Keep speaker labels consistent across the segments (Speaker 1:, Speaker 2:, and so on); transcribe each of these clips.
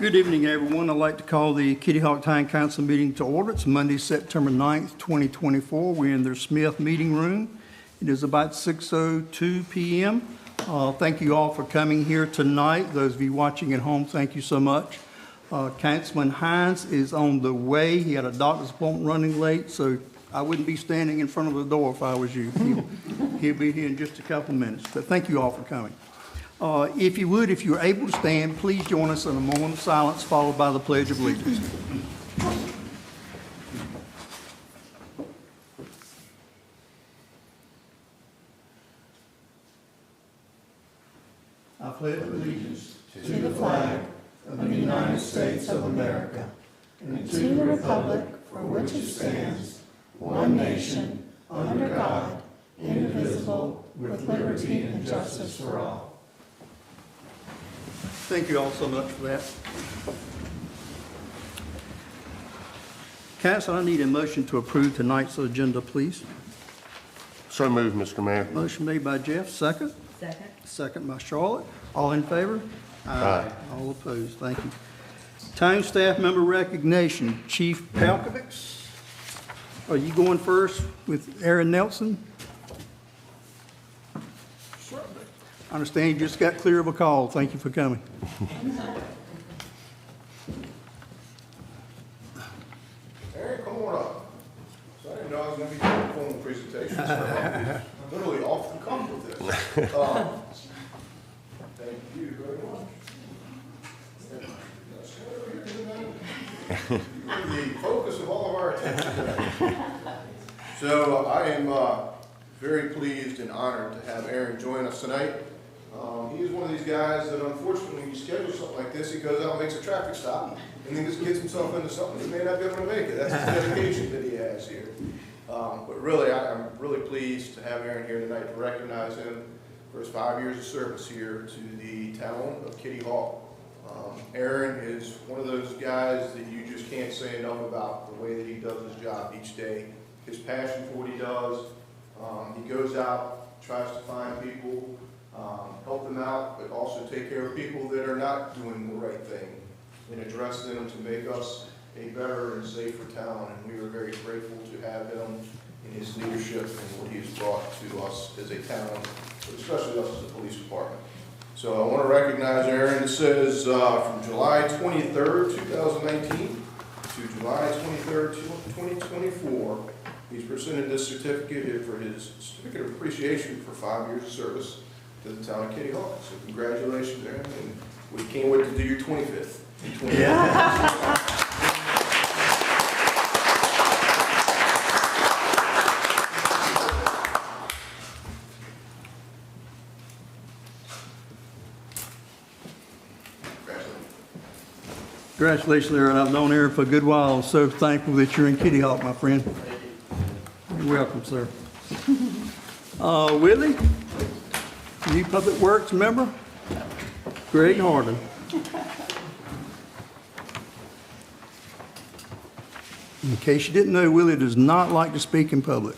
Speaker 1: Good evening, everyone. I'd like to call the Kitty Hawk Town Council meeting to order. It's Monday, September 9th, 2024. We're in their Smith meeting room. It is about 6:02 p.m. Thank you all for coming here tonight. Those of you watching at home, thank you so much. Councilman Hines is on the way. He had a doctor's appointment running late, so I wouldn't be standing in front of the door if I was you. He'll be here in just a couple minutes. But thank you all for coming. If you would, if you're able to stand, please join us in a moment of silence followed by the Pledge of Allegiance. I pledge allegiance
Speaker 2: to the flag of the United States of America and to the republic for which it stands, one nation, under God, indivisible, with liberty and justice for all.
Speaker 1: Thank you all so much for that. Council, I need a motion to approve tonight's agenda, please.
Speaker 3: So moved, Mr. Mayor.
Speaker 1: Motion made by Jeff, second.
Speaker 2: Second.
Speaker 1: Second by Charlotte. All in favor?
Speaker 3: Aye.
Speaker 1: All opposed, thank you. Town staff member recognition, Chief Palkovich. Are you going first with Aaron Nelson? I understand you just got clear of a call. Thank you for coming.
Speaker 4: Aaron, come on up. So I didn't know I was going to be doing a formal presentation. So I'm literally off the cuff with this. Thank you very much. You're the focus of all of our attention today. So I am very pleased and honored to have Aaron join us tonight. He is one of these guys that unfortunately when you schedule something like this, he goes out and makes a traffic stop and then just gets himself into something he may not be able to make it. That's the dedication that he has here. But really, I'm really pleased to have Aaron here tonight to recognize him for his 5 years of service here to the town of Kitty Hawk. Aaron is one of those guys that you just can't say enough about the way that he does his job each day, his passion for what he does. He goes out, tries to find people, help them out, but also take care of people that are not doing the right thing and address them to make us a better and safer town. And we are very grateful to have him in his leadership and what he has brought to us as a town, but especially us as a police department. So I want to recognize Aaron. This says from July 23rd, 2019 to July 23rd, 2024, he's presented this certificate for his certificate of appreciation for 5 years of service to the town of Kitty Hawk. So congratulations, Aaron, and we can't wait to do your 25th. Yeah.
Speaker 1: Congratulations, Aaron. I've known Aaron for a good while. I'm so thankful that you're in Kitty Hawk, my friend. You're welcome, sir. Willie, new Public Works member. Greg Harden. In case you didn't know, Willie does not like to speak in public.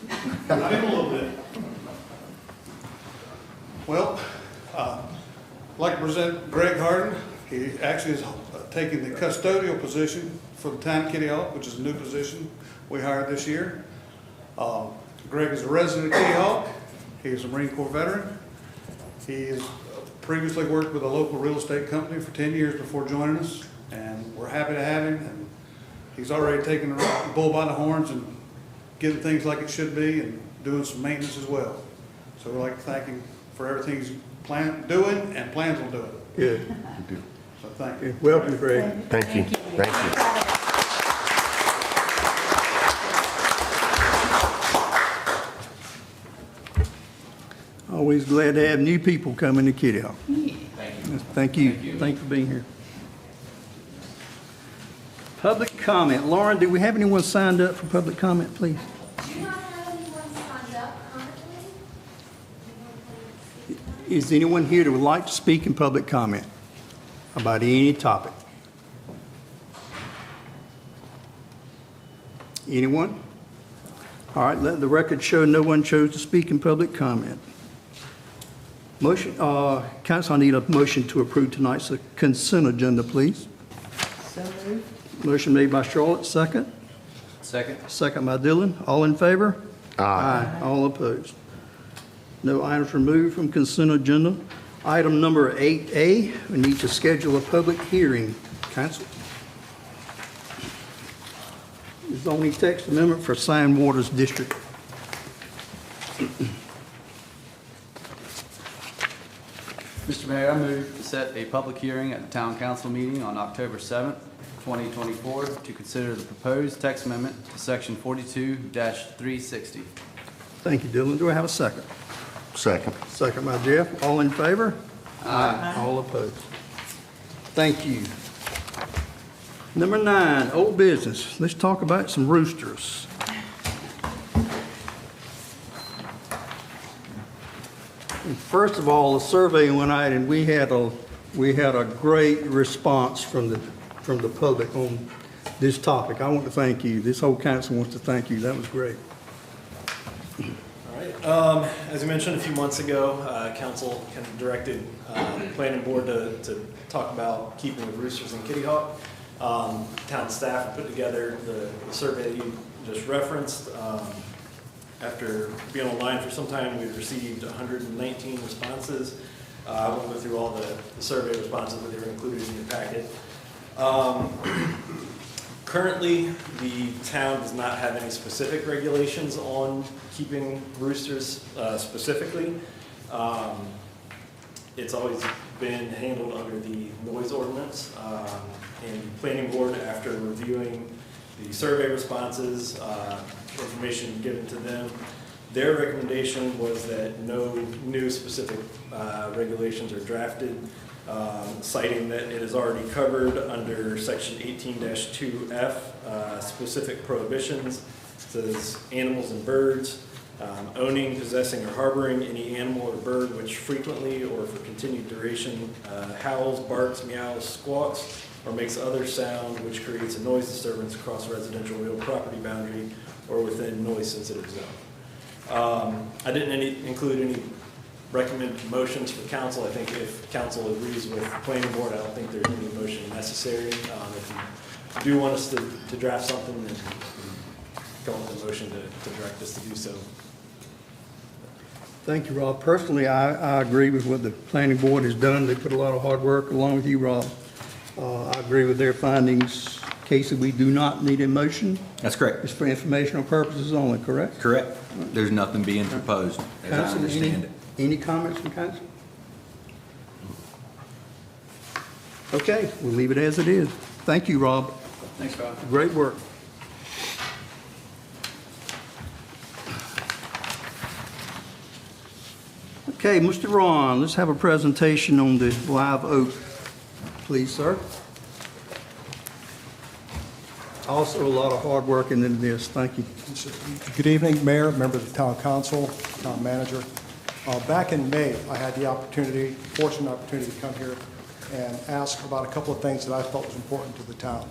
Speaker 5: A little bit. Well, I'd like to present Greg Harden. He actually is taking the custodial position for the town of Kitty Hawk, which is a new position we hired this year. Greg is a resident of Kitty Hawk. He is a Marine Corps veteran. He has previously worked with a local real estate company for 10 years before joining us, and we're happy to have him. And he's already taken the bull by the horns and getting things like it should be and doing some maintenance as well. So we'd like to thank him for everything he's doing and plans on doing.
Speaker 1: Good.
Speaker 5: So thank you.
Speaker 1: Welcome, Greg.
Speaker 3: Thank you. Thank you.
Speaker 1: Always glad to have new people coming to Kitty Hawk.
Speaker 2: Thank you.
Speaker 1: Thank you. Thanks for being here. Public comment. Lauren, do we have anyone signed up for public comment, please?
Speaker 6: Do not have anyone signed up currently.
Speaker 1: Is anyone here that would like to speak in public comment about any topic? Anyone? All right, let the record show no one chose to speak in public comment. Motion, council, I need a motion to approve tonight's consent agenda, please. Motion made by Charlotte, second.
Speaker 7: Second.
Speaker 1: Second by Dylan. All in favor? Aye. All opposed. No items removed from consent agenda. Item number 8A, we need to schedule a public hearing. Council. Zoning text amendment for Sign Waters District.
Speaker 7: Mr. Mayor, I move to set a public hearing at the Town Council meeting on October 7th, 2024, to consider the proposed text amendment to Section 42-360.
Speaker 1: Thank you, Dylan. Do I have a second?
Speaker 3: Second.
Speaker 1: Second by Jeff. All in favor? Aye. All opposed. Thank you. Number 9, old business. Let's talk about some roosters. First of all, the survey went out and we had a great response from the public on this topic. I want to thank you. This whole council wants to thank you. That was great.
Speaker 8: All right. As I mentioned a few months ago, council kind of directed the planning board to talk about keeping the roosters in Kitty Hawk. Town staff put together the survey you just referenced. After being online for some time, we've received 119 responses. I won't go through all the survey responses, but they were included in your packet. Currently, the town does not have any specific regulations on keeping roosters specifically. It's always been handled under the noise ordinance. And the planning board, after reviewing the survey responses, information given to them, their recommendation was that no new specific regulations are drafted, citing that it is already covered under section 18-2F, specific prohibitions. It says animals and birds, owning, possessing, or harboring any animal or bird which frequently or for continued duration howls, barks, meows, squawks, or makes other sound which creates a noise disturbance across a residential real property boundary or within noise-sensitive zone. I didn't include any recommended motions for council. I think if council agrees with the planning board, I don't think there's any motion necessary. If you do want us to draft something, then come up with a motion to direct us to do so.
Speaker 1: Thank you, Rob. Personally, I agree with what the planning board has done. They put a lot of hard work along with you, Rob. I agree with their findings. Casey, we do not need a motion.
Speaker 9: That's correct.
Speaker 1: It's for informational purposes only, correct?
Speaker 9: Correct. There's nothing being proposed, as I
Speaker 1: Council,
Speaker 9: understand it.
Speaker 1: any comments from council? Okay, we'll leave it as it is. Thank you, Rob.
Speaker 7: Thanks, Rob.
Speaker 1: Great work. Okay, Mr. Ron, let's have a presentation on the live oak, please, sir. Also, a lot of hard work into this. Thank you.
Speaker 10: Good evening, Mayor, members of the Town Council, Town Manager. Back in May, I had the fortunate opportunity to come here and ask about a couple of things that I felt was important to the town.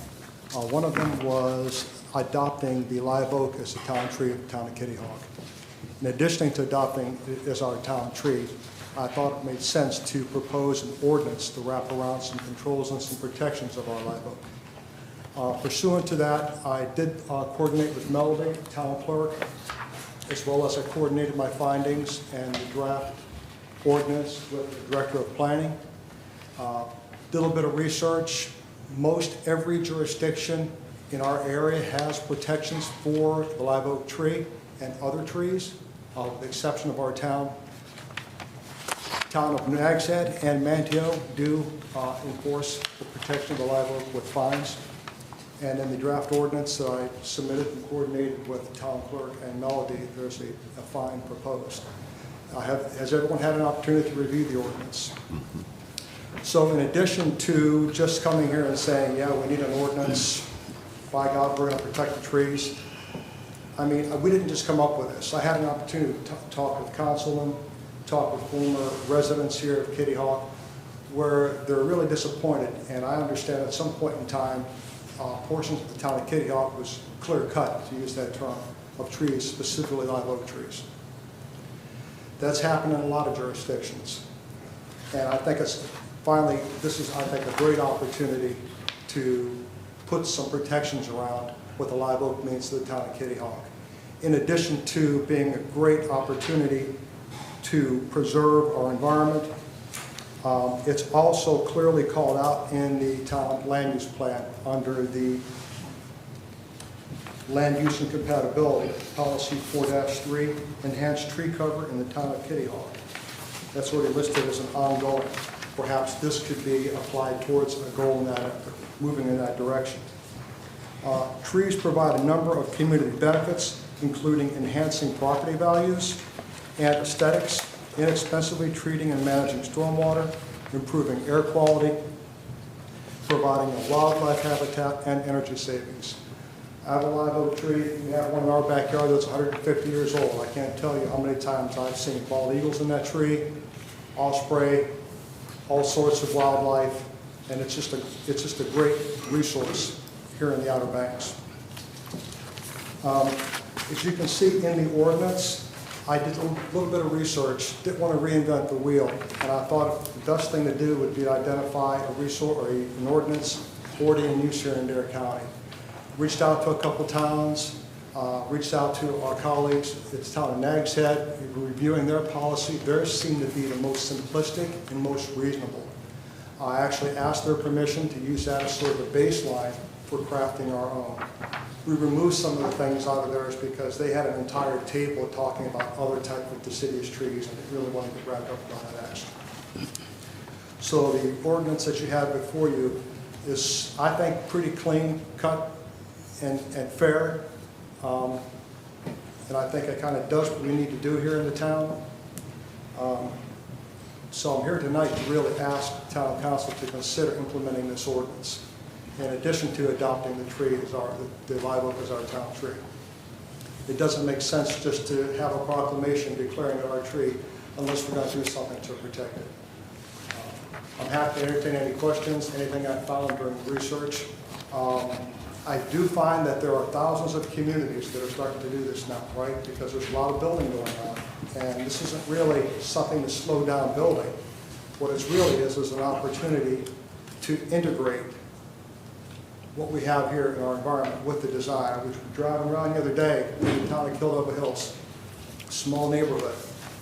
Speaker 10: One of them was adopting the live oak as the town tree of the town of Kitty Hawk. In addition to adopting it as our town tree, I thought it made sense to propose an ordinance to wrap around some controls and some protections of our live oak. Pursuant to that, I did coordinate with Melody, town clerk, as well as I coordinated my findings and the draft ordinance with the director of planning. Did a little bit of research. Most every jurisdiction in our area has protections for the live oak tree and other trees, with the exception of our town. Town of Nags Head and Manteo do enforce the protection of the live oak with fines. And in the draft ordinance that I submitted and coordinated with the town clerk and Melody, there's a fine proposed. Has everyone had an opportunity to review the ordinance? So in addition to just coming here and saying, yeah, we need an ordinance, by God, we're going to protect the trees. I mean, we didn't just come up with this. I had an opportunity to talk with councilmen, talk with former residents here of Kitty Hawk, where they're really disappointed. And I understand at some point in time, portions of the town of Kitty Hawk was clear cut, to use that term, of trees, specifically live oak trees. That's happened in a lot of jurisdictions. And I think it's finally, this is, I think, a great opportunity to put some protections around what the live oak means to the town of Kitty Hawk. In addition to being a great opportunity to preserve our environment, it's also clearly called out in the town land use plan under the land use and compatibility, policy 4-3, enhanced tree cover in the town of Kitty Hawk. That's already listed as an ongoing. Perhaps this could be applied towards a goal in that, moving in that direction. Trees provide a number of community benefits, including enhancing property values and aesthetics, inexpensively treating and managing stormwater, improving air quality, providing a wildlife habitat, and energy savings. I have a live oak tree. We have one in our backyard that's 150 years old. I can't tell you how many times I've seen bald eagles in that tree, osprey, all sorts of wildlife, and it's just a great resource here in the Outer Banks. As you can see in the ordinance, I did a little bit of research, didn't want to reinvent the wheel, and I thought the best thing to do would be to identify a resource or an ordinance already in use here in Dare County. Reached out to a couple towns, reached out to our colleagues at the town of Nags Head, reviewing their policy. Theirs seemed to be the most simplistic and most reasonable. I actually asked their permission to use that as sort of a baseline for crafting our own. We removed some of the things out of theirs because they had an entire table talking about other types of deciduous trees, and they really wanted to get wrapped up on that action. So the ordinance that you have before you is, I think, pretty clean cut and fair. And I think it kind of does what we need to do here in the town. So I'm here tonight to really ask the town council to consider implementing this ordinance, in addition to adopting the tree as the live oak as our town tree. It doesn't make sense just to have a proclamation declaring it our tree unless we're going to do something to protect it. I'm happy to entertain any questions, anything I found during research. I do find that there are thousands of communities that are starting to do this now, right? Because there's a lot of building going on. And this isn't really something to slow down building. What it really is an opportunity to integrate what we have here in our environment with the design. We were driving around the other day in the town of Kildover Hills, a small neighborhood,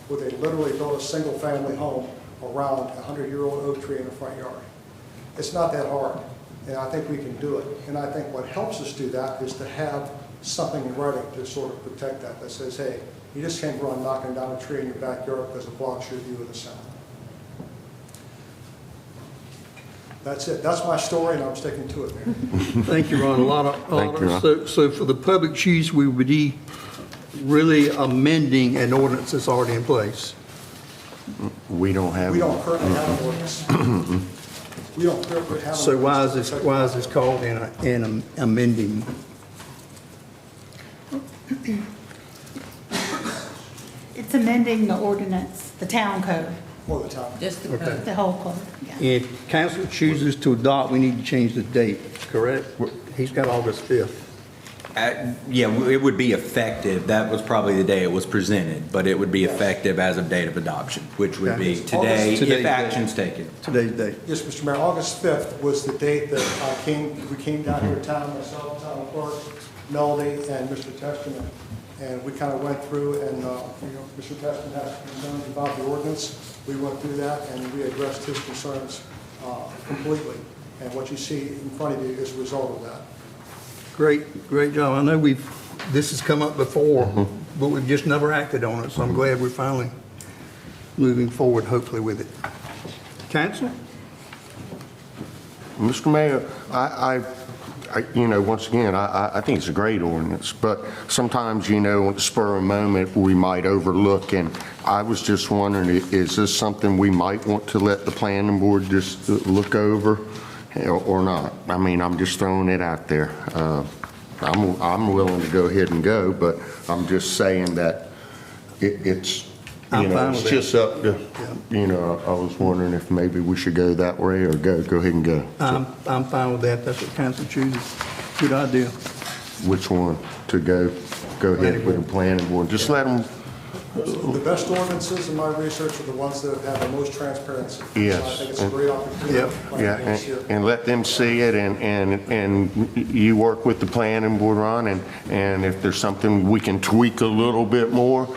Speaker 10: where they literally built a single family home around a 100-year-old oak tree in the front yard. It's not that hard, and I think we can do it. And I think what helps us do that is to have something in writing to sort of protect that, that says, hey, you just can't go on knocking down a tree in your backyard because it blocks your view of the sound. That's it. That's my story, and I'm sticking to it, Mayor.
Speaker 1: Thank you, Ron.
Speaker 3: Thank you, Ron.
Speaker 1: So for the public use, we would be really amending an ordinance that's already in place.
Speaker 3: We don't have.
Speaker 10: We don't currently have an ordinance. We don't currently have an
Speaker 1: So why
Speaker 10: ordinance.
Speaker 1: is this called in amending?
Speaker 2: It's amending the ordinance, the town code,
Speaker 10: For the town.
Speaker 11: Just the
Speaker 1: Okay.
Speaker 11: code.
Speaker 2: the whole code, yeah.
Speaker 1: If council chooses to adopt, we need to change the date, correct? He's got August 5th.
Speaker 9: Yeah, it would be effective. That was probably the day it was presented, but it would be effective as of date of adoption, which would be
Speaker 1: Okay.
Speaker 9: today
Speaker 1: Today's
Speaker 9: if
Speaker 1: date.
Speaker 9: action's taken.
Speaker 1: Today's date.
Speaker 10: Yes, Mr. Mayor, August 5th was the date that we came down here to town, myself, town clerk, Melody, and Mr. Testament. And we kind of went through and, Mr. Testament has concerns about the ordinance. We went through that and we addressed his concerns completely. And what you see in front of you is a result of that.
Speaker 1: Great job. I know this has come up before, but we've just never acted on it, so I'm glad we're finally moving forward, hopefully, with it. Council?
Speaker 3: Mr. Mayor, once again, I think it's a great ordinance, but sometimes, on the spur of the moment, we might overlook, and I was just wondering, is this something we might want to let the planning board just look over or not? I mean, I'm just throwing it out there. I'm willing to go ahead and go, but I'm just saying that it's,
Speaker 1: I'm fine
Speaker 3: it's
Speaker 1: with
Speaker 3: just up to, I was wondering if maybe we should go that way or go ahead and go.
Speaker 1: I'm fine with that. That's what council chooses. Good idea.
Speaker 3: Which one to go ahead with the planning board? Just let them,
Speaker 10: The best ordinances in my research are the ones that have the most transparency.
Speaker 3: Yes.
Speaker 10: So I think it's a great opportunity.
Speaker 1: Yep.
Speaker 10: for planning
Speaker 3: Yeah,
Speaker 10: boards here.
Speaker 3: and let them see it, and you work with the planning board, Ron, and if there's something we can tweak a little bit more,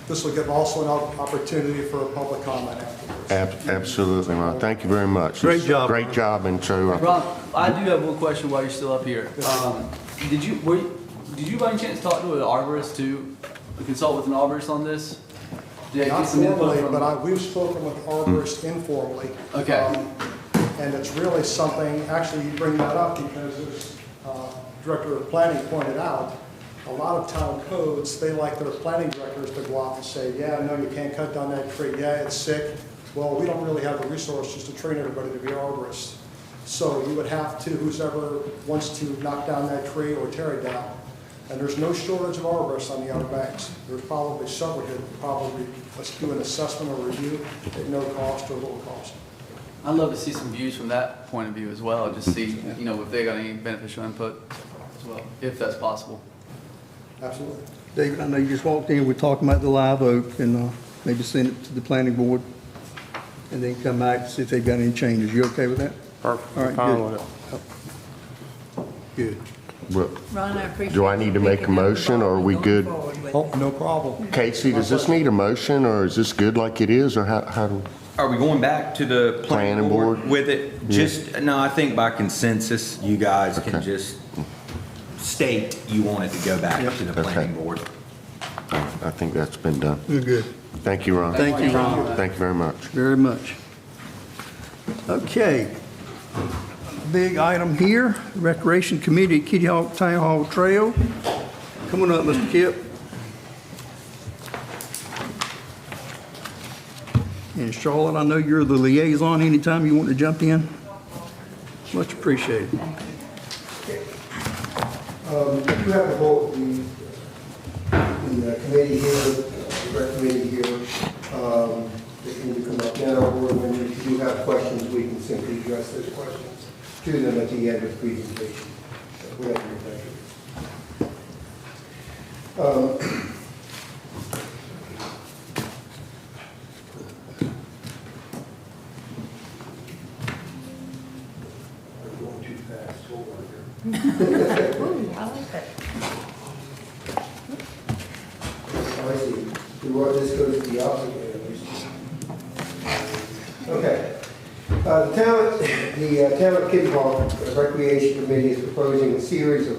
Speaker 10: This will give also an opportunity for a public comment afterwards.
Speaker 3: absolutely, Ron. Thank you very much.
Speaker 1: Great job,
Speaker 3: Great
Speaker 1: Ron.
Speaker 3: job, and so,
Speaker 7: Ron, I do have one question while you're still up here. Did you by any chance talk to an arborist too, consult with an arborist on this? Yeah,
Speaker 10: Not
Speaker 7: get some input
Speaker 10: formally,
Speaker 7: from-
Speaker 10: but we've spoken with arborists informally.
Speaker 7: Okay.
Speaker 10: And it's really something, actually, you bring that up because as Director of Planning pointed out, a lot of town codes, they like their planning directors to go out and say, yeah, no, you can't cut down that tree, yeah, it's sick. Well, we don't really have the resources to train everybody to be arborists. So you would have to, whoever wants to knock down that tree or tear it down. And there's no shortage of arborists on the Outer Banks. There's probably several here that probably, let's do an assessment or review at no cost or little cost.
Speaker 7: I'd love to see some views from that point of view as well, just see, if they got any beneficial input as well, if that's possible.
Speaker 10: Absolutely.
Speaker 1: David, I know you just walked in, we're talking about the live oak, and maybe send it to the planning board, and then come back to see if they've got any changes. You okay with that?
Speaker 11: Perfect.
Speaker 1: All right,
Speaker 11: Fine
Speaker 1: good.
Speaker 11: with it.
Speaker 1: Good.
Speaker 3: well,
Speaker 2: Ron, I appreciate.
Speaker 3: do I need to
Speaker 2: you
Speaker 3: make a
Speaker 2: picking up the
Speaker 3: motion,
Speaker 2: ball
Speaker 3: or are we
Speaker 2: and
Speaker 3: good?
Speaker 2: going forward with
Speaker 10: Oh,
Speaker 2: it.
Speaker 10: no problem.
Speaker 3: Casey, does this need a motion, or is this good like it is, or how do?
Speaker 9: Are we going back to the planning
Speaker 3: Planning
Speaker 9: board
Speaker 3: board?
Speaker 9: with it? No, I think by consensus, you guys can
Speaker 3: Okay.
Speaker 9: just state you want it to go back to the
Speaker 3: Okay.
Speaker 9: planning board.
Speaker 3: I think that's been done.
Speaker 1: We're good.
Speaker 3: Thank you, Ron.
Speaker 1: Thank you, Ron,
Speaker 3: Thank you very much.
Speaker 1: very much. Okay. Big item here, Recreation Committee, Kitty Hawk Town Hall Trail. Come on up, Mr. Kip. And Charlotte, I know you're the liaison anytime you want to jump in. Much appreciated.
Speaker 12: You have to vote the committee here, the rec committee here. They can come up now, or when you do have questions, we can simply address those questions to them at the end of the presentation. Whatever your pleasure. I'm going too fast. Hold on here.
Speaker 2: Ooh, I like that.
Speaker 12: I see. This goes to the opposite way. Okay. The Town of Kitty Hawk Recreation Committee is proposing a series of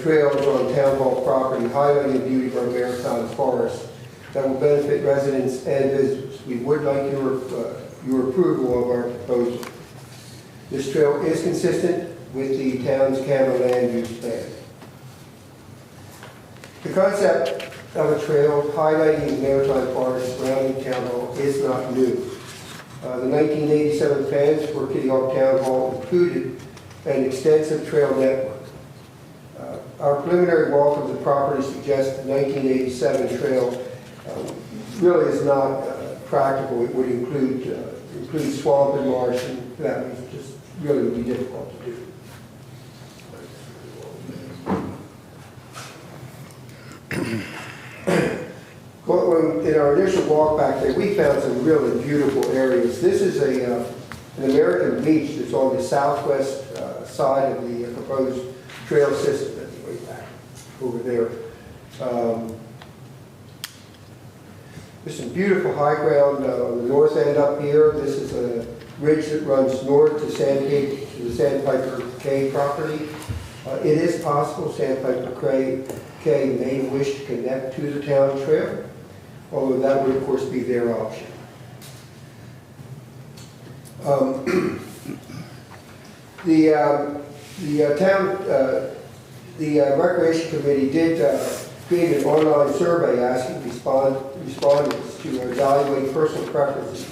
Speaker 12: trails on Town Hall property highlighting the beauty of our maritime forest that will benefit residents and visitors. We would like your approval of our proposal. This trail is consistent with the town's Cameron land use plan. The concept of a trail highlighting the maritime forest surrounding Town Hall is not new. The 1987 plans for Kitty Hawk Town Hall included an extensive trail network. Our preliminary walk of the property suggests the 1987 trail really is not practical. It would include swamp and marsh, and that would just really would be difficult to do. In our initial walk back there, we found some really beautiful areas. This is an American beach that's on the southwest side of the proposed trail system. That's way back over there. There's some beautiful high ground on the north end up here. This is a ridge that runs north to the Sandpiper Cay property. It is possible Sandpiper Cay may wish to connect to the town trail, although that would of course be their option. The Recreation Committee did create an online survey asking respondents to evaluate personal preferences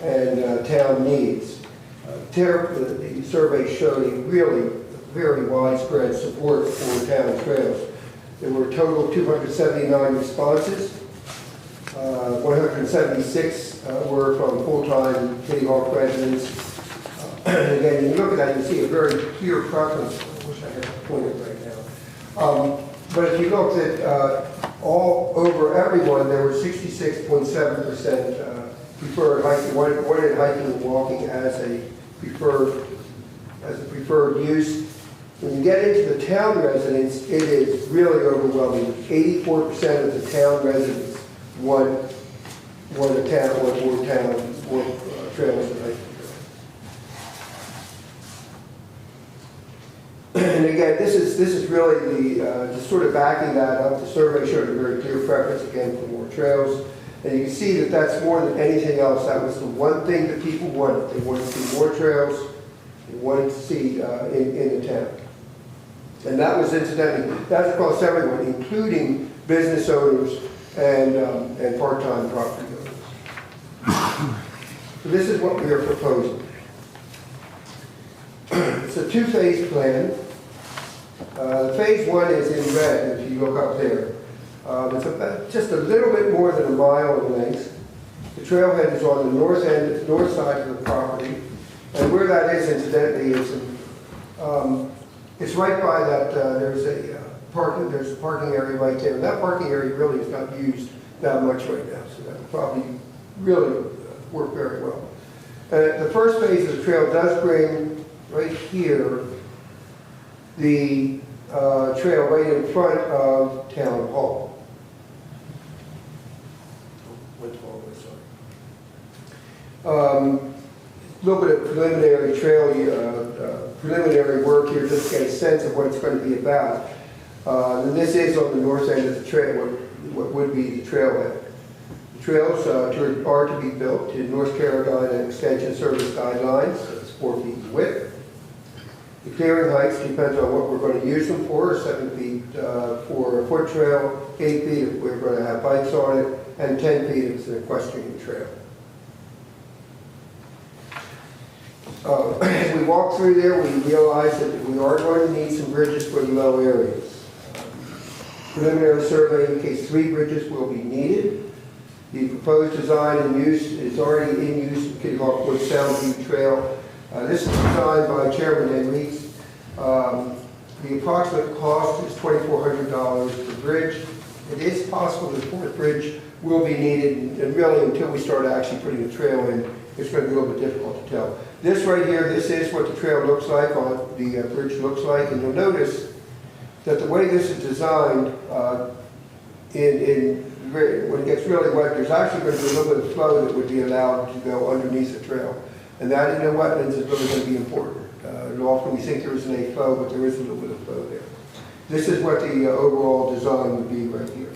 Speaker 12: and town needs. The survey showed a really very widespread support for town trails. There were a total of 279 responses. 176 were from full-time Kitty Hawk residents. And again, when you look at that, you see a very clear preference. I wish I had it pointed right now. But if you looked at all over everyone, there were 66.7% preferred hiking, wanted hiking and walking as a preferred use. When you get into the town residents, it is really overwhelming. 84% of the town residents want more trails and hiking. And again, this is really just sort of backing that up. The survey showed a very clear preference again for more trails. And you can see that that's more than anything else. That was the one thing that people wanted. They wanted to see more trails. They wanted to see in the town. And that was incidentally, that's across everyone, including business owners and part-time property owners. So this is what we are proposing. It's a two-phase plan. Phase one is in red, if you look up there. It's about just a little bit more than a mile in length. The trailhead is on the north side of the property. And where that is, incidentally, is it's right by that, there's a parking area right there. And that parking area really is not used that much right now, so that would probably really work very well. The first phase of the trail does bring right here the trail right in front of Town Hall. A little bit of preliminary preliminary work here, just to get a sense of what it's going to be about. And this is on the north end of the trail, what would be the trailhead. The trails are to be built to North Carolina Extension Service guidelines. So it's 4 feet in width. The clearing heights depends on what we're going to use them for. 7 feet for a foot trail, 8 feet if we're going to have bikes on it, and 10 feet if it's an equestrian trail. As we walk through there, we realize that we are going to need some bridges for the low areas. Preliminary survey indicates 3 bridges will be needed. The proposed design and use is already in use at Kitty Hawk Woods Soundview Trail. This is designed by Chairman Enriques. The approximate cost is $2,400 per bridge. It is possible the 4th bridge will be needed, and really until we start actually putting the trail in, it's going to be a little bit difficult to tell. This right here, this is what the trail looks like, on the bridge looks like, and you'll notice that the way this is designed, when it gets really wet, there's actually going to be a little bit of flow that would be allowed to go underneath the trail. And that in the wetlands is really going to be important. Often we think there isn't any flow, but there is a little bit of flow there. This is what the overall design would be right here.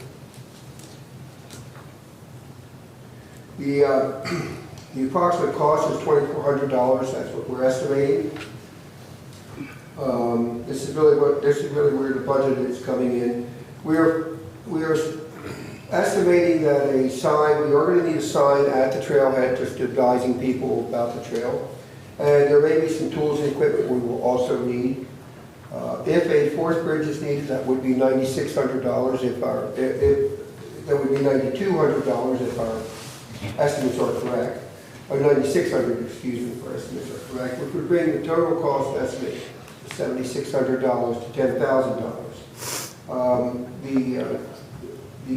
Speaker 12: The approximate cost is $2,400. That's what we're estimating. This is really where the budget is coming in. We are estimating that we are going to need a sign at the trailhead just advising people about the trail. And there may be some tools and equipment we will also need. If a 4th bridge is needed, that would be $9,600 that would be $9,200 if our estimates are correct. Or $9,600, excuse me, if our estimates are correct, which would bring the total cost estimate to $7,600 to $10,000. The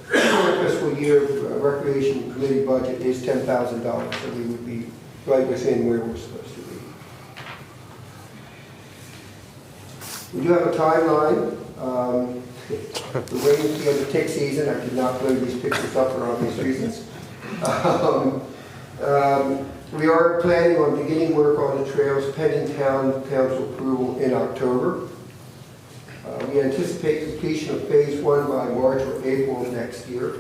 Speaker 12: current fiscal year recreation committee budget is $10,000, so we would be right within where we're supposed to be. We do have a timeline. We're waiting for the tick season. I did not load these pictures up for obvious reasons. We are planning on beginning work on the trails pending town council approval in October. We anticipate completion of phase 1 by March or April of next year.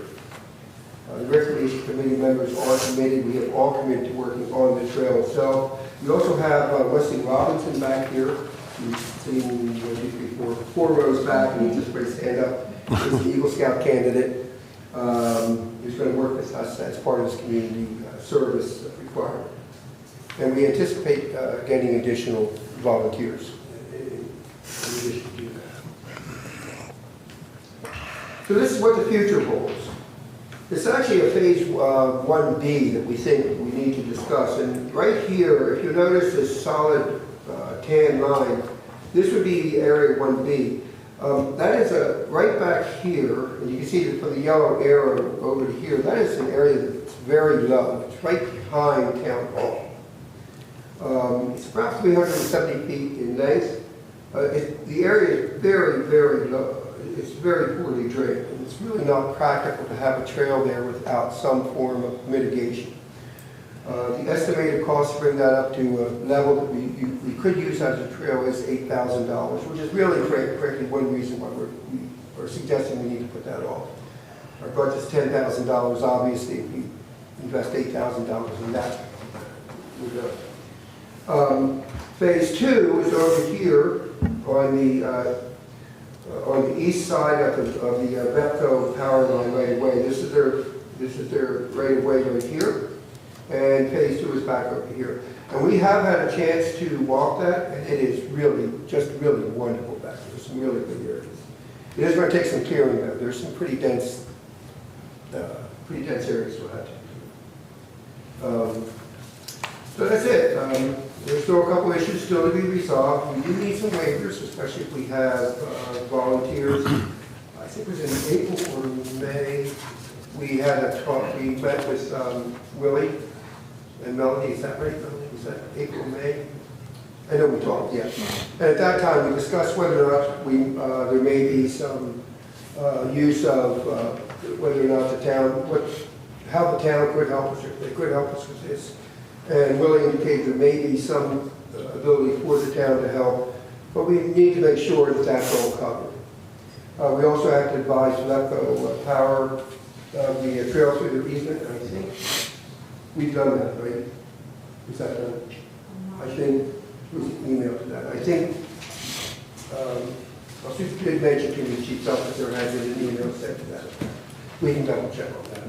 Speaker 12: The recreation committee members are committed. We have all committed to working on the trail itself. We also have Wesley Robinson back here. We've seen before, 4 rows back, and he's just ready to stand up. He's an Eagle Scout candidate. He's going to work with us as part of his community service requirement. And we anticipate getting additional volunteers in addition to that. So this is what the future holds. It's actually a phase 1B that we think we need to discuss. And right here, if you notice this solid tan line, this would be area 1B. That is right back here, and you can see that for the yellow arrow over to here, that is an area that's very low. It's right behind Town Hall. It's about 370 feet in length. The area is very, very low. It's very poorly drained, and it's really not practical to have a trail there without some form of mitigation. The estimated cost to bring that up to a level that we could use as a trail is $8,000, which is really, frankly, one reason why we're suggesting we need to put that off. Our budget's $10,000, obviously, if we invest $8,000 in that, we're good. Phase 2 is over here on the east side of the Vepco power line right away. This is their right of way right here, and phase 2 is back over here. And we have had a chance to walk that, and it is really, just really wonderful back there. Some really good areas. It is going to take some clearing though. There's some pretty dense areas we'll have to do. So that's it. There's still a couple issues still to be resolved. We do need some waivers, especially if we have volunteers. I think it was in April or May. We had a talk, we met with Willie and Melody. Is that right, Melody? Was that April, May? I know we talked, yeah. And at that time, we discussed whether or not there may be some use of whether or not the town, how the town could help us, if they could help us with this. And Willie indicated there may be some ability for the town to help, but we need to make sure that that's all covered. We also have to advise Vepco Power the trail through the easement. I think we've done that, right? Is that done? I think there's an email to that. I think I did mention to the chief's office there has been an email sent to that. We can double check on that.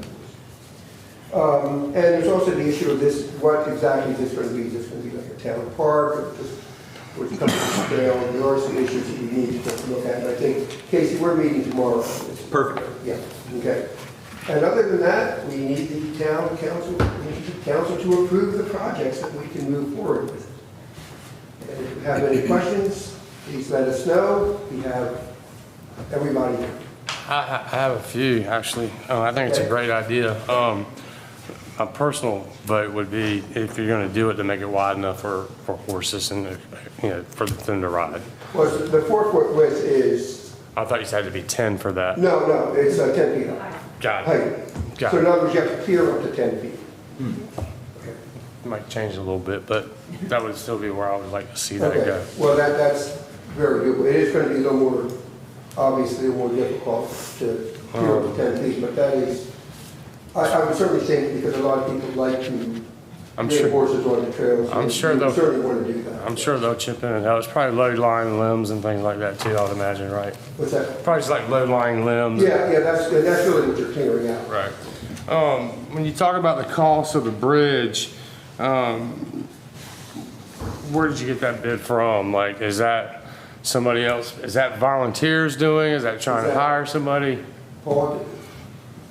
Speaker 12: And there's also the issue of this, what exactly is this going to be? Is this going to be like a town park, or just or it's coming to scale? There are some issues that we need to look at. And I think, Casey, we're meeting tomorrow on this.
Speaker 9: Perfect.
Speaker 12: Yeah, okay. And other than that, we need the town council, to approve the projects that we can move forward with. And if you have any questions, please let us know. We have everybody here.
Speaker 13: I have a few, actually. I think it's a great idea. A personal vote would be, if you're going to do it, to make it wide enough for horses and for them to ride.
Speaker 12: Well, the 4-foot width is.
Speaker 13: I thought you said it had to be 10 for that.
Speaker 12: No, it's 10 feet high.
Speaker 13: Got
Speaker 12: Height.
Speaker 13: it. Got
Speaker 12: So
Speaker 13: it.
Speaker 12: in other words, you have to clear up to 10 feet.
Speaker 13: It might change a little bit, but that would still be where I would like to see that
Speaker 12: Okay.
Speaker 13: go.
Speaker 12: Well, that's very doable. It is going to be a little more, obviously, more difficult to clear up to 10 feet, but that is. I would certainly think, because a lot of people like to get horses on the trails.
Speaker 13: I'm sure
Speaker 12: they'll certainly want to do that.
Speaker 13: I'm sure they'll chip in and help. It's probably low-lying limbs and things like that too, I would imagine, right?
Speaker 12: What's that?
Speaker 13: Probably just like low-lying limbs.
Speaker 12: Yeah, that's really what you're clearing out.
Speaker 13: Right. When you talk about the cost of the bridge, where did you get that bid from? Like, is that somebody else? Is that volunteers doing? Is that trying to hire somebody?
Speaker 12: Paul?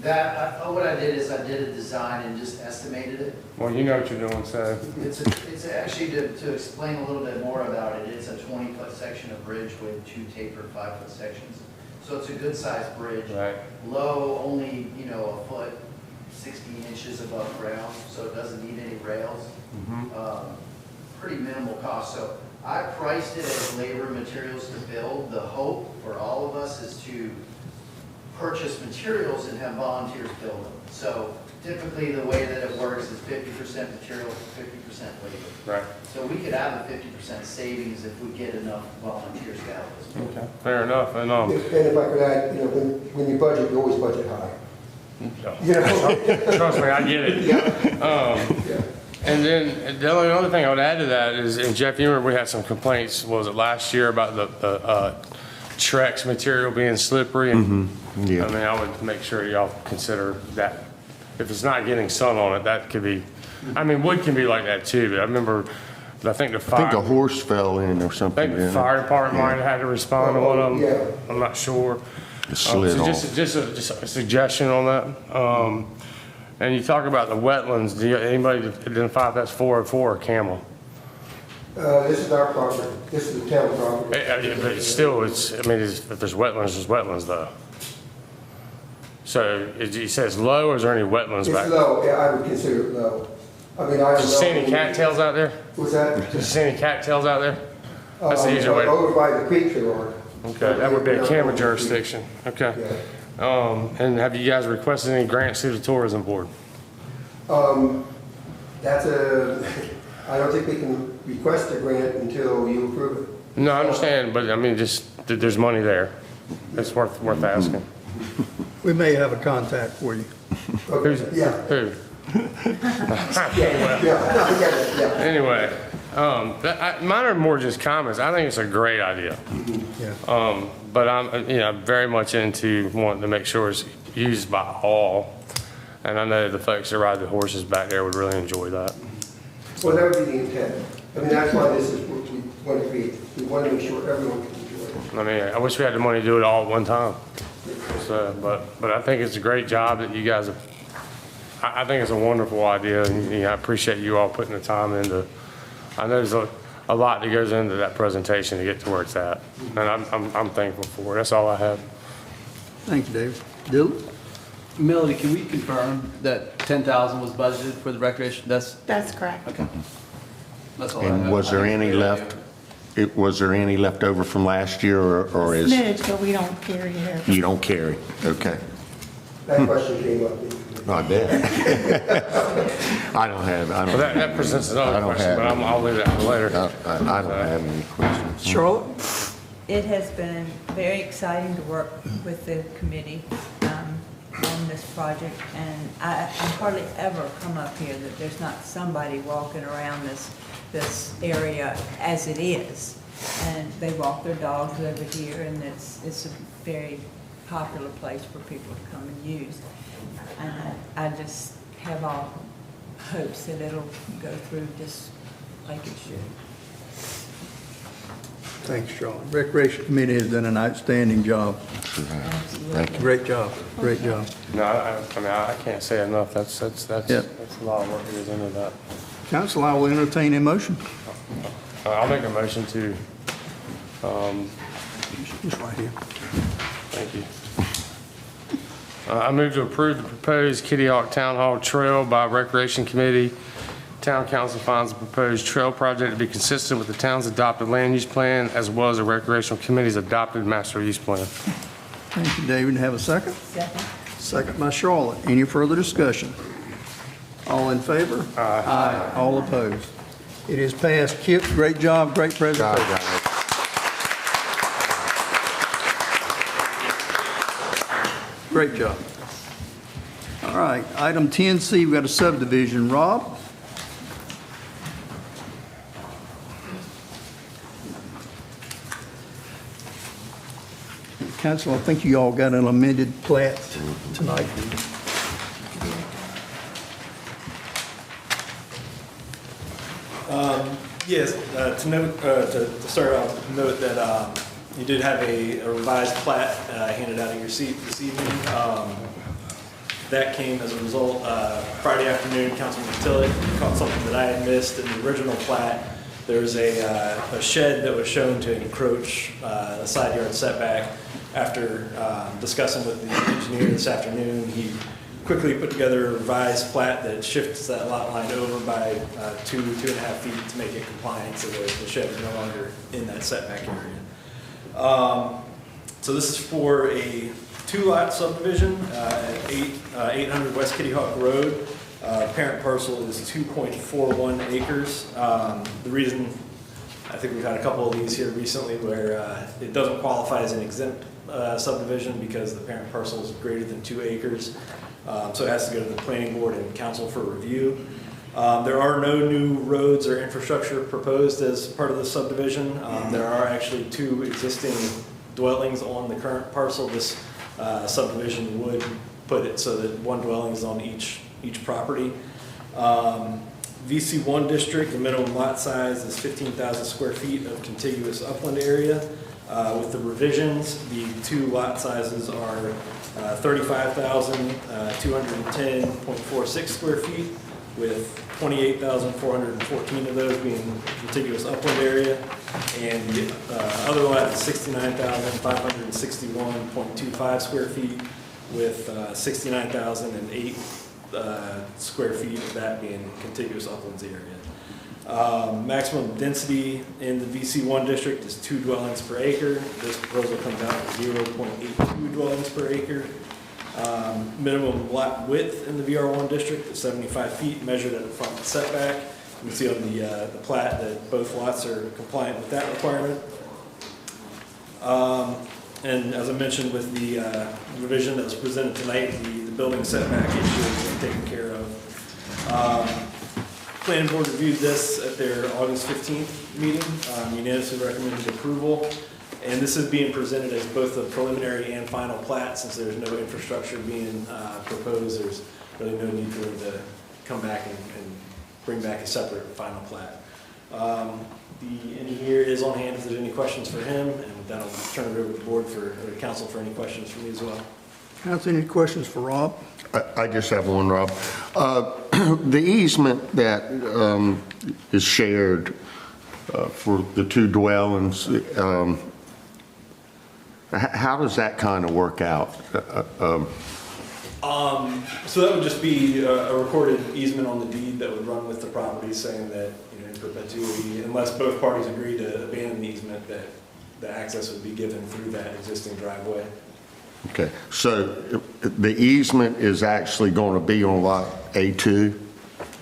Speaker 14: What I did is I did a design and just estimated it.
Speaker 13: Well, you know what you're doing, so.
Speaker 14: It's actually, to explain a little bit more about it, it's a 20-foot section of bridge with 2 tapered 5-foot sections. So it's a good-sized bridge.
Speaker 13: Right.
Speaker 14: Low, only, a foot, 16 inches above ground, so it doesn't need any rails. Pretty minimal cost. So I priced it as labor and materials to build. The hope for all of us is to purchase materials and have volunteers build them. So typically the way that it works is 50% material, 50% labor.
Speaker 13: Right.
Speaker 14: So we could have a 50% savings if we get enough volunteers to help us.
Speaker 13: Okay. Fair enough. And
Speaker 12: And if I could add, when you budget, you always budget high.
Speaker 13: trust me, I get it. And then the only other thing I would add to that is, and Jeff, you remember we had some complaints, was it last year, about the Trex material being slippery? And
Speaker 3: Yeah.
Speaker 13: I mean, I would make sure y'all consider that. If it's not getting sun on it, that could be, I mean, wood can be like that too, but I remember, I think the fire.
Speaker 3: I think a horse fell in or
Speaker 13: I
Speaker 3: something.
Speaker 13: think the fire department might have had to respond to one of them.
Speaker 12: Yeah.
Speaker 13: I'm not sure.
Speaker 3: It slid
Speaker 13: So
Speaker 3: off.
Speaker 13: just a suggestion on that. And you talk about the wetlands. Do anybody identify if that's 404 or Camel?
Speaker 12: This is our property. This is the town property.
Speaker 13: But still, if there's wetlands, there's wetlands though. So you say it's low, or is there any wetlands back?
Speaker 12: It's low, yeah, I would consider it low. I mean, I don't know.
Speaker 13: Did you see any cattails out there?
Speaker 12: What's that?
Speaker 13: Did you see any cattails out there? That's the easier way.
Speaker 12: Over by the creek there are.
Speaker 13: Okay, that would be a camera jurisdiction. Okay. And have you guys requested any grants through the tourism board?
Speaker 12: That's I don't think we can request a grant until you approve it.
Speaker 13: No, I understand, but I mean, just, there's money there. It's worth asking.
Speaker 1: We may have a contact for you.
Speaker 12: Okay, yeah.
Speaker 13: Who?
Speaker 12: Yeah.
Speaker 13: Anyway, mine are more just comments. I think it's a great idea.
Speaker 1: Yeah.
Speaker 13: But I'm very much into wanting to make sure it's used by all. And I know the folks that ride the horses back there would really enjoy that.
Speaker 12: Well, that would be the intent. I mean, that's why this is what we want to create. We want to make sure everyone can enjoy it.
Speaker 13: I mean, I wish we had the money to do it all at one time. So, but I think it's a great job that you guys have. I think it's a wonderful idea, and I appreciate you all putting the time into. I know there's a lot that goes into that presentation to get to where it's at, and I'm thankful for it. That's all I have.
Speaker 1: Thank you, David. Dylan?
Speaker 7: Melody, can we confirm that 10,000 was budgeted for the recreation?
Speaker 2: That's correct.
Speaker 7: Okay. That's all I have.
Speaker 3: And was there any left, was there any left over from last year, or is,
Speaker 2: Smidge, but we don't carry it.
Speaker 3: you don't carry? Okay.
Speaker 12: That question came up.
Speaker 3: I bet. I don't have,
Speaker 13: Well, that presents another question, but I'll leave that for later.
Speaker 3: I don't have any questions.
Speaker 1: Charlotte?
Speaker 15: It has been very exciting to work with the committee on this project, and I hardly ever come up here that there's not somebody walking around this area as it is. And they walk their dogs over here, and it's a very popular place for people to come and use. And I just have all hopes that it'll go through just like it should.
Speaker 1: Thanks, Charlotte. Recreation Committee has done an outstanding job.
Speaker 15: Absolutely.
Speaker 1: Great job, great job.
Speaker 13: No, I mean, I can't say enough. That's a lot of work that goes into that.
Speaker 1: Council, I will entertain a motion.
Speaker 13: I'll make a motion to.
Speaker 1: Just right here.
Speaker 13: Thank you. I move to approve the proposed Kitty Hawk Town Hall Trail by Recreation Committee. Town Council finds the proposed trail project to be consistent with the town's adopted land use plan as well as the Recreational Committee's adopted master use plan.
Speaker 1: Thank you, David. Have a second?
Speaker 15: Second.
Speaker 1: Second by Charlotte. Any further discussion? All in favor? Aye. All opposed? It is passed. Kip, great job, great presentation. Great job. All right, item 10C, we've got a subdivision. Rob? Council, I think you all got an amended plat tonight.
Speaker 8: Yes, to start off, note that you did have a revised plat handed out in your seat this evening. That came as a result, Friday afternoon, Councilman Tillett caught something that I had missed in the original plat. There's a shed that was shown to encroach a side yard setback. After discussing with the engineer this afternoon, he quickly put together a revised plat that shifts that lot line over by 2.5 feet to make it compliant, so that the shed is no longer in that setback area. So this is for a 2-lot subdivision at 800 West Kitty Hawk Road. Parent parcel is 2.41 acres. The reason, I think we've had a couple of these here recently where it doesn't qualify as an exempt subdivision because the parent parcel is greater than 2 acres. So it has to go to the planning board and council for review. There are no new roads or infrastructure proposed as part of the subdivision. There are actually 2 existing dwellings on the current parcel. This subdivision would put it so that 1 dwelling is on each property. VC1 district, the minimum lot size is 15,000 square feet of contiguous upland area. With the revisions, the 2 lot sizes are 35,210.46 square feet with 28,414 of those being contiguous upland area, and the other lot is 69,561.25 square feet, with 69,008 square feet of that being contiguous uplands area. Maximum density in the VC1 district is 2 dwellings per acre. This proposal comes out at 0.82 dwellings per acre. Minimum lot width in the VR1 district is 75 feet, measured at the front setback. You can see on the plat that both lots are compliant with that requirement. And as I mentioned with the revision that was presented tonight, the building setback issue has been taken care of. Planning board reviewed this at their August 15th meeting, unanimously recommended approval. And this is being presented as both a preliminary and final plat. Since there's no infrastructure being proposed, there's really no need for them to come back and bring back a separate final plat. The engineer is on hand if there's any questions for him, and with that, I'll turn it over to the board or council for any questions for me as well.
Speaker 1: Council, any questions for Rob?
Speaker 3: I just have one, Rob. The easement that is shared for the 2 dwellings, how does that kind of work out?
Speaker 8: So that would just be a recorded easement on the deed that would run with the property, saying that, in perpetuity, unless both parties agree to abandon the easement, that the access would be given through that existing driveway.
Speaker 3: Okay, so the easement is actually going to be on lot A2?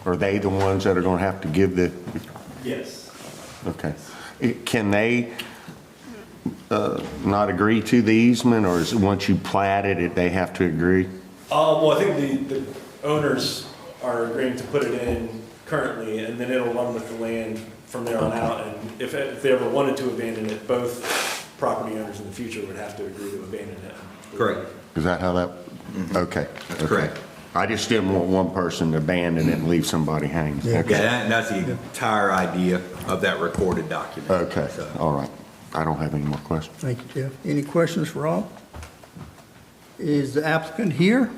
Speaker 3: Are they the ones that are going to have to give the?
Speaker 8: Yes.
Speaker 3: Okay. Can they not agree to the easement, or is it once you plat it, they have to agree?
Speaker 8: Well, I think the owners are agreeing to put it in currently, and then it'll run with the land from there on out. And if they ever wanted to abandon it, both property owners in the future would have to agree to abandon it.
Speaker 9: Correct.
Speaker 3: Is that how that? Okay.
Speaker 9: That's correct.
Speaker 3: I just didn't want one person to abandon it and leave somebody hanging.
Speaker 9: Yeah,
Speaker 3: Okay.
Speaker 9: that's the entire idea of that recorded document.
Speaker 3: Okay,
Speaker 9: So-
Speaker 3: all right. I don't have any more questions.
Speaker 1: Thank you, Jeff. Any questions for Rob? Is the applicant here?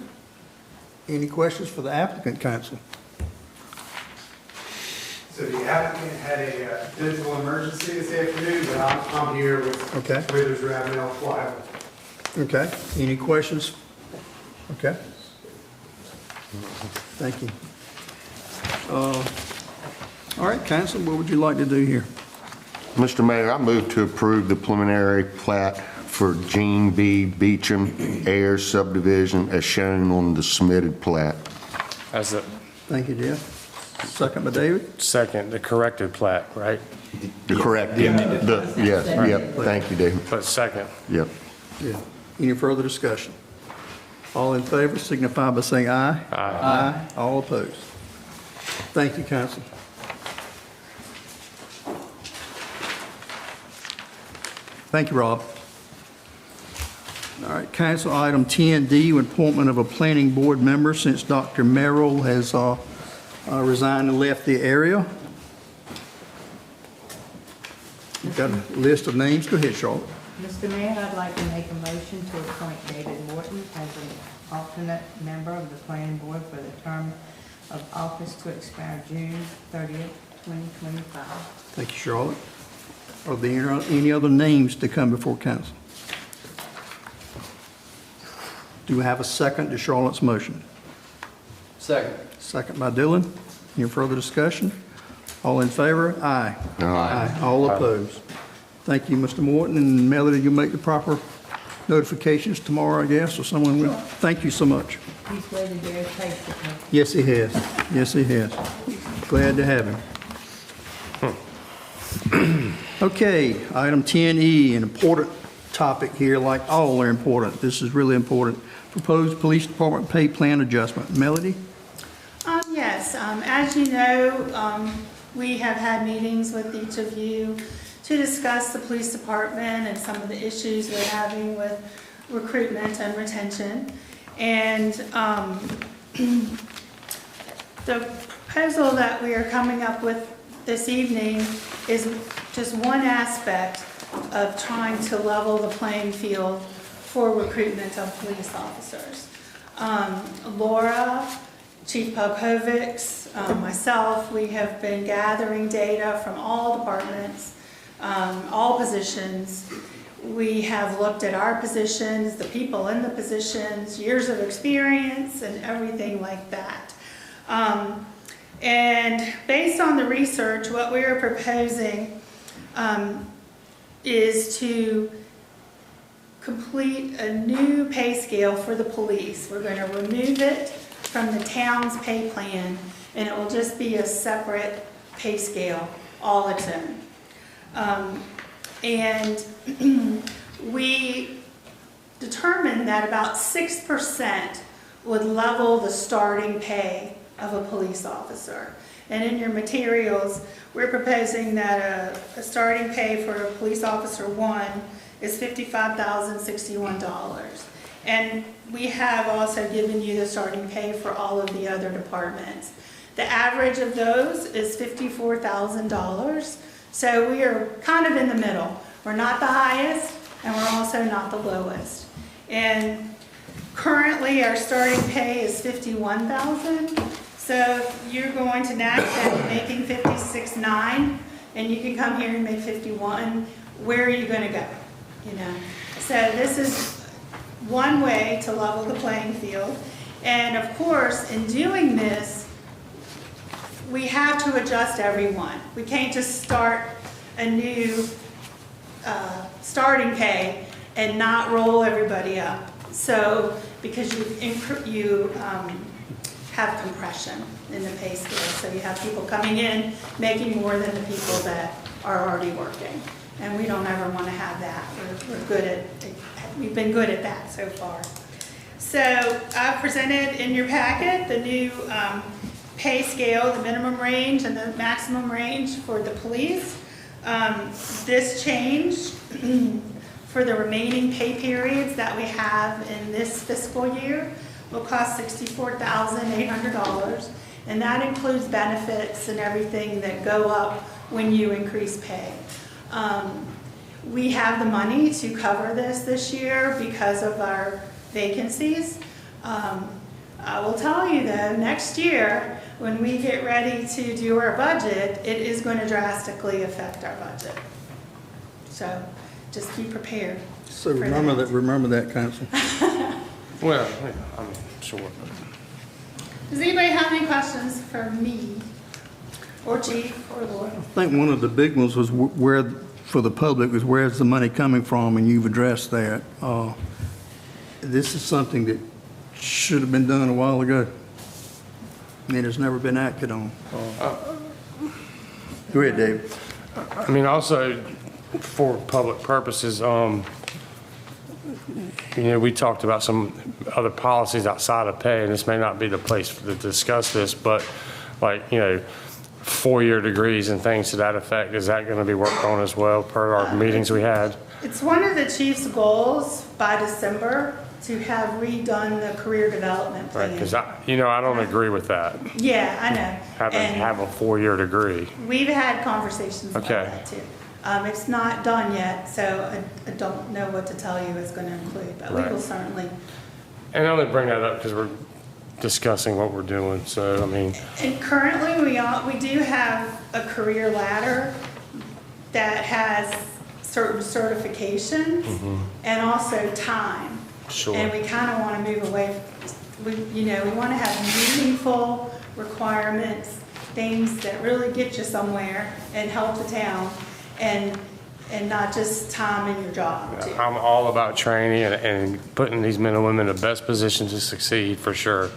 Speaker 1: Any questions for the applicant, council?
Speaker 16: So the applicant had a physical emergency this afternoon, but I'm here with
Speaker 1: Okay.
Speaker 16: Withers Ravenel Flywell.
Speaker 1: Okay. Any questions? Okay. Thank you. All right, council, what would you like to do here?
Speaker 3: Mr. Mayor, I move to approve the preliminary plat for Gene B. Beecham Ayers subdivision as shown on the submitted plat.
Speaker 13: As the
Speaker 1: Thank you, Jeff. Second by David.
Speaker 13: second, the corrected plat, right?
Speaker 3: Correct. Yes, yep. Thank you, David.
Speaker 13: But second.
Speaker 3: Yep.
Speaker 1: Yeah. Any further discussion? All in favor signify by saying aye. Aye. All opposed. Thank you, council. Thank you, Rob. All right, council item 10D, appointment of a planning board member since Dr. Merrill has resigned and left the area. You've got a list of names. Go ahead, Charlotte.
Speaker 15: Mr. Mayor, I'd like to make a motion to appoint David Morton as an alternate member of the planning board for the term of office to expire June 30th, 2025.
Speaker 1: Thank you, Charlotte. Are there any other names to come before council? Do we have a second to Charlotte's motion?
Speaker 7: Second.
Speaker 1: Second by Dylan. Any further discussion? All in favor? Aye. Aye. All opposed? Thank you, Mr. Morton, and Melody, you'll make the proper notifications tomorrow, I guess, or someone will. Thank you so much.
Speaker 15: He's waited very patiently.
Speaker 1: Yes, he has. Yes, he has. Glad to have him. Okay, item 10E, an important topic here, like all are important. This is really important. Proposed police department pay plan adjustment. Melody?
Speaker 2: Yes, as you know, we have had meetings with each of you to discuss the police department and some of the issues we're having with recruitment and retention. And the proposal that we are coming up with this evening is just one aspect of trying to level the playing field for recruitment of police officers. Laura Chief Polkovics, myself, we have been gathering data from all departments, all positions. We have looked at our positions, the people in the positions, years of experience, and everything like that. And based on the research, what we are proposing is to complete a new pay scale for the police. We're going to remove it from the town's pay plan, and it will just be a separate pay scale, all its own. And we determined that about 6% would level the starting pay of a police officer. And in your materials, we're proposing that a starting pay for a police officer 1 is $55,061. And we have also given you the starting pay for all of the other departments. The average of those is $54,000. So we are kind of in the middle. We're not the highest, and we're also not the lowest. And currently, our starting pay is $51,000. So if you're going to NACDA making $56,900, and you can come here and make $51,000, where are you going to go? You know. So this is one way to level the playing field. And of course, in doing this, we have to adjust everyone. We can't just start a new starting pay and not roll everybody up. So, because you have compression in the pay scale. So you have people coming in making more than the people that are already working. And we don't ever want to have that. We're good at, we've been good at that so far. So I've presented in your packet the new pay scale, the minimum range and the maximum range for the police. This change for the remaining pay periods that we have in this fiscal year will cost $64,800, and that includes benefits and everything that go up when you increase pay. We have the money to cover this year because of our vacancies. I will tell you though, next year, when we get ready to do our budget, it is going to drastically affect our budget. So just be prepared.
Speaker 1: So remember that, Council.
Speaker 13: Well, I mean, sure.
Speaker 2: Does anybody have any questions for me or Chief or Laura?
Speaker 1: I think one of the big ones was where, for the public, was where's the money coming from, and you've addressed that. This is something that should have been done a while ago, and it has never been acted on. Go ahead, Dave.
Speaker 13: I mean, also, for public purposes, you know, we talked about some other policies outside of pay, and this may not be the place to discuss this, but like, you know, 4-year degrees and things to that effect, is that going to be worked on as well per our meetings we had?
Speaker 2: It's one of the chief's goals by December to have redone the career development plan.
Speaker 13: Right, because you know, I don't agree with that.
Speaker 2: Yeah, I know.
Speaker 13: Have a 4-year degree.
Speaker 2: We've had conversations about
Speaker 13: Okay.
Speaker 2: that too. It's not done yet, so I don't know what to tell you it's going to include, but we
Speaker 13: Right.
Speaker 2: will certainly.
Speaker 13: And I only bring that up because we're discussing what we're doing, so I mean.
Speaker 2: And currently, we do have a career ladder that has certain certifications and also time.
Speaker 13: Sure.
Speaker 2: And we kind of want to move away. We want to have meaningful requirements, things that really get you somewhere and help the town, and not just time in your job. Too.
Speaker 13: I'm all about training and putting these men and women in the best position to succeed, for sure.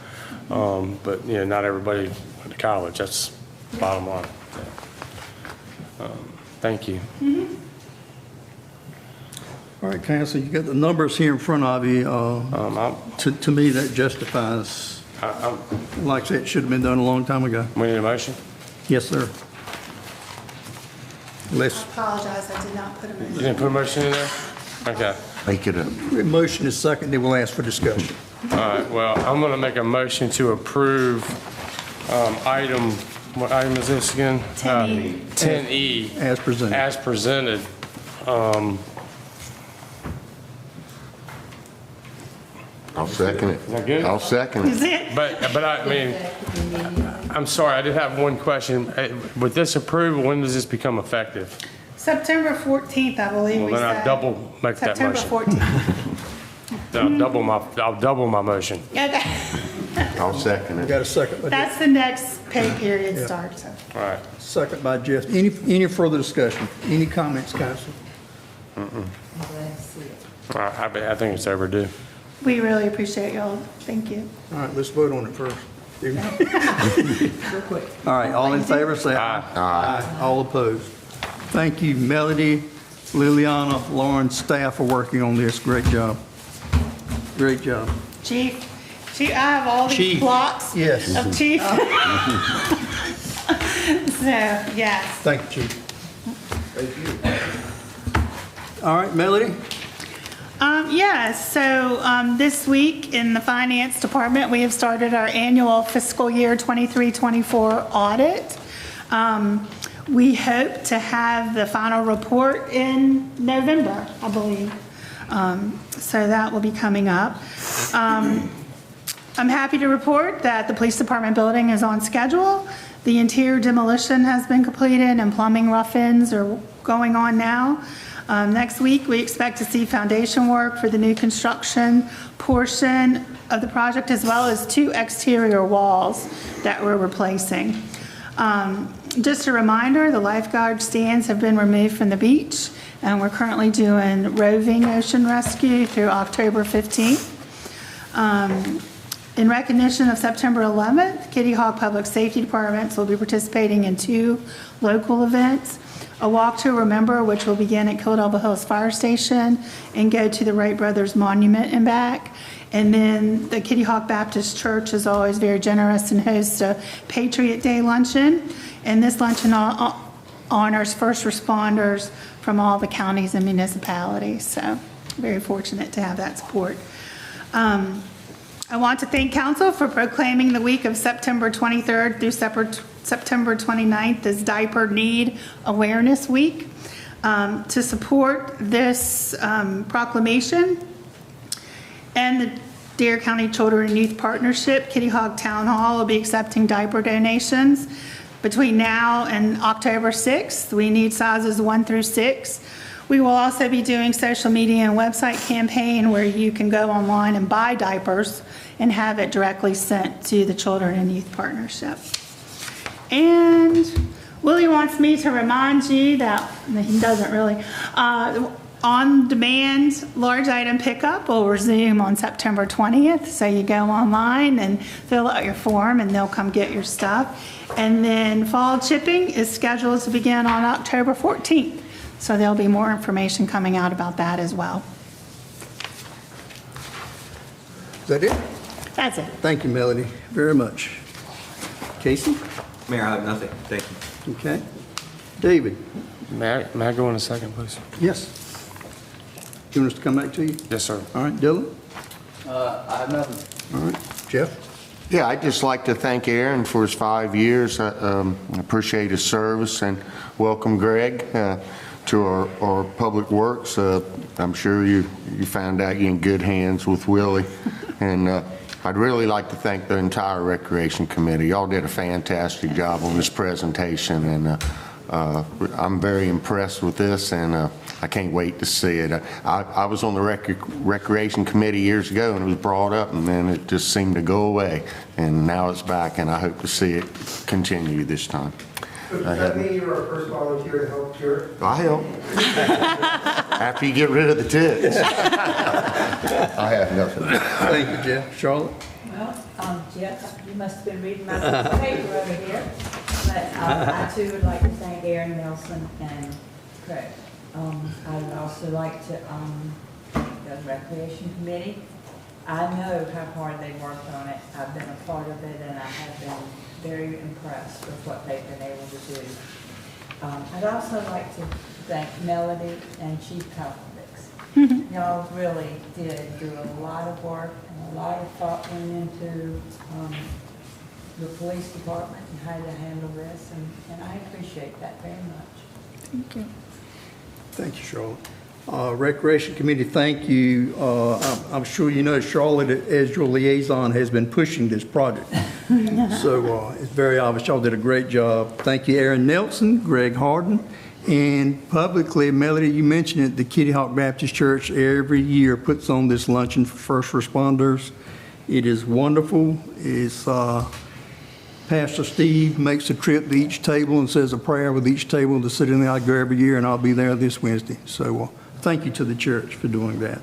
Speaker 13: But, you know, not everybody went to college. That's the bottom line. Thank you.
Speaker 1: All right, Council, you got the numbers here in front of you. To me, that justifies, like I said, it should have been done a long time ago.
Speaker 13: We need a motion?
Speaker 1: Yes, sir.
Speaker 2: I apologize, I did not put them in.
Speaker 13: You didn't put a motion in there? Okay.
Speaker 3: Make it up.
Speaker 1: Motion is second, then we'll ask for discussion.
Speaker 13: All right, well, I'm going to make a motion to approve item, what item is this again?
Speaker 2: 10E.
Speaker 13: 10E.
Speaker 1: As presented.
Speaker 13: As presented.
Speaker 3: I'll I'll second it.
Speaker 13: Is that good?
Speaker 3: I'll second
Speaker 2: Is
Speaker 3: it.
Speaker 2: it?
Speaker 13: But I mean, I'm sorry, I did have one question. With this approval, when does this become effective?
Speaker 2: September 14th, I believe
Speaker 13: Well,
Speaker 2: we
Speaker 13: then
Speaker 2: said.
Speaker 13: I'll double make that
Speaker 2: September
Speaker 13: motion.
Speaker 2: 14th.
Speaker 13: Then I'll double my motion.
Speaker 2: Okay.
Speaker 3: I'll second it.
Speaker 1: Got a second by Jeff.
Speaker 2: That's the next pay period
Speaker 1: Yeah.
Speaker 2: starts. So.
Speaker 13: All right.
Speaker 1: Second by Jeff. Any further discussion? Any comments, council?
Speaker 15: I'm glad to see it.
Speaker 13: All right, I think it's overdue.
Speaker 2: We really appreciate y'all. Thank you.
Speaker 1: All right, let's vote on it first.
Speaker 15: Real quick.
Speaker 1: All right, all in favor, say aye. Aye. All opposed. Thank you, Melody, Liliana, Lauren, staff for working on this. Great job. Great job.
Speaker 2: Chief, I have all these
Speaker 1: Chief.
Speaker 2: blocks
Speaker 1: Yes.
Speaker 2: of chief. So, yes.
Speaker 1: Thank you, Chief. Thank you. All right, Melody?
Speaker 2: Yes, so this week in the Finance Department, we have started our annual fiscal year 23-24 audit. We hope to have the final report in November, I believe. So that will be coming up. I'm happy to report that the Police Department building is on schedule. The interior demolition has been completed and plumbing rough-ins are going on now. Next week, we expect to see foundation work for the new construction portion of the project, as well as 2 exterior walls that we're replacing. Just a reminder, the lifeguard stands have been removed from the beach, and we're currently doing roving ocean rescue through October 15th. In recognition of September 11th, Kitty Hawk Public Safety Departments will be participating in 2 local events. A walk to remember, which will begin at Philadelphia Hills Fire Station and go to the Wright Brothers Monument and back. And then the Kitty Hawk Baptist Church is always very generous and hosts a Patriot Day luncheon. And this luncheon honors first responders from all the counties and municipalities. So very fortunate to have that support. I want to thank council for proclaiming the week of September 23rd through September 29th as Diaper Need Awareness Week. To support this proclamation and the Dare County Children and Youth Partnership, Kitty Hawk Town Hall will be accepting diaper donations between now and October 6th. We need sizes 1 through 6. We will also be doing social media and website campaign where you can go online and buy diapers and have it directly sent to the Children and Youth Partnership. And Willie wants me to remind you that, he doesn't really, on-demand large item pickup will resume on September 20th. So you go online and fill out your form and they'll come get your stuff. And then fall chipping is scheduled to begin on October 14th. So there'll be more information coming out about that as well.
Speaker 1: Is that it?
Speaker 2: That's it.
Speaker 1: Thank you, Melody, very much. Casey?
Speaker 9: Mayor, I have nothing. Thank you.
Speaker 1: Okay. David?
Speaker 13: May I go in a second, please?
Speaker 1: Yes. You want us to come back to you?
Speaker 13: Yes, sir.
Speaker 1: All right, Dylan?
Speaker 7: I have nothing.
Speaker 1: All right, Jeff?
Speaker 3: Yeah, I'd just like to thank Aaron for his 5 years. I appreciate his service, and welcome Greg to our Public Works. I'm sure you found out you're in good hands with Willie. And I'd really like to thank the entire Recreation Committee. Y'all did a fantastic job on this presentation, and I'm very impressed with this, and I can't wait to see it. I was on the Recreation Committee years ago, and it was brought up, and then it just seemed to go away. And now it's back, and I hope to see it continue this time.
Speaker 12: So does that mean you're our first volunteer to help cure?
Speaker 3: I help. After you get rid of the tits. I have nothing.
Speaker 1: Thank you, Jeff. Charlotte?
Speaker 15: Well, Jeff, you must have been reading my paper over here, but I too would like to thank Aaron Nelson and Craig. I would also like to thank the Recreation Committee. I know how hard they worked on it. I've been a part of it, and I have been very impressed with what they've been able to do. I'd also like to thank Melody and Chief Kalkovich. Y'all really did do a lot of work, and a lot of thought went into the police department and how to handle this, and I appreciate that very much.
Speaker 1: Thank you. Thank you, Charlotte. Recreation Committee, thank you. I'm sure you know Charlotte, as your liaison, has been pushing this project. So it's very obvious y'all did a great job. Thank you, Aaron Nelson, Greg Harden, and publicly, Melody, you mentioned it, the Kitty Hawk Baptist Church every year puts on this luncheon for first responders. It is wonderful. It's Pastor Steve makes a trip to each table and says a prayer with each table to sit in the aisle every year, and I'll be there this Wednesday. So thank you to the church for doing that.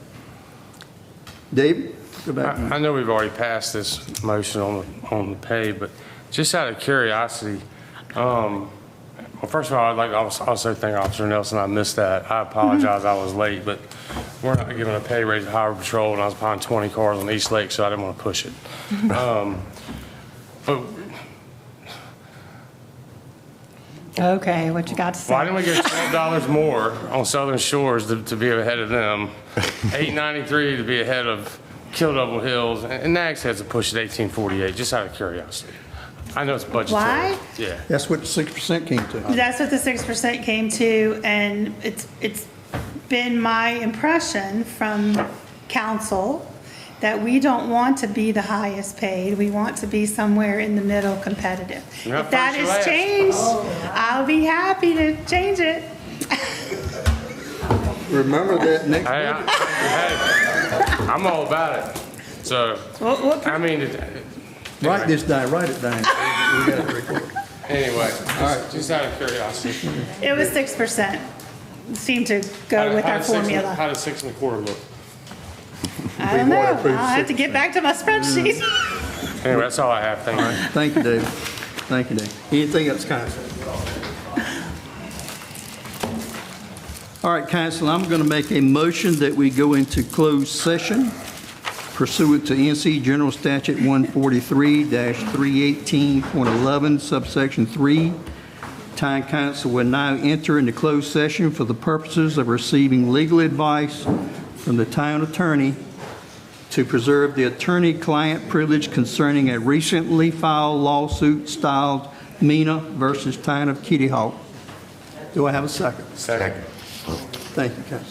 Speaker 1: David, go back.
Speaker 13: I know we've already passed this motion on the pay, but just out of curiosity, well, first of all, I'd like to also thank Officer Nelson. I missed that. I apologize. I was late, but we're not giving a pay raise to Highway Patrol, and I was behind 20 cars on East Lake, so I didn't want to push it. But
Speaker 2: Okay, what you got to say?
Speaker 13: why didn't we get $12 more on Southern Shores to be ahead of them? $8.93 to be ahead of Kill Double Hills, and Nags Head's a push at $18.48. Just out of curiosity. I know it's budgetary.
Speaker 2: Why?
Speaker 13: Yeah.
Speaker 1: That's what the 6% came to.
Speaker 2: That's what the 6% came to, and it's been my impression from council that we don't want to be the highest paid. We want to be somewhere in the middle competitive.
Speaker 13: You're not
Speaker 2: If that
Speaker 13: first, you're
Speaker 2: is
Speaker 13: last.
Speaker 2: changed, I'll be happy to change it.
Speaker 1: Remember that next
Speaker 13: Hey, I'm all about it. So, I mean,
Speaker 1: Write this down, write it down. We got it recorded.
Speaker 13: anyway, just out of curiosity.
Speaker 2: It was 6%. Seemed to go with our formula.
Speaker 13: How does 6 1/4 look?
Speaker 2: I don't know. I'll have to get back to my spreadsheet.
Speaker 13: Anyway, that's all I have. Thank you.
Speaker 1: Thank you, David. Thank you, David. Anything else, Council? All right, Council, I'm going to make a motion that we go into closed session pursuant to NC General Statute 143-318.11, subsection 3. Town Council will now enter into closed session for the purposes of receiving legal advice from the town attorney to preserve the attorney-client privilege concerning a recently filed lawsuit styled Mina versus Town of Kitty Hawk. Do I have a second?
Speaker 13: Second.
Speaker 1: Thank you, Council.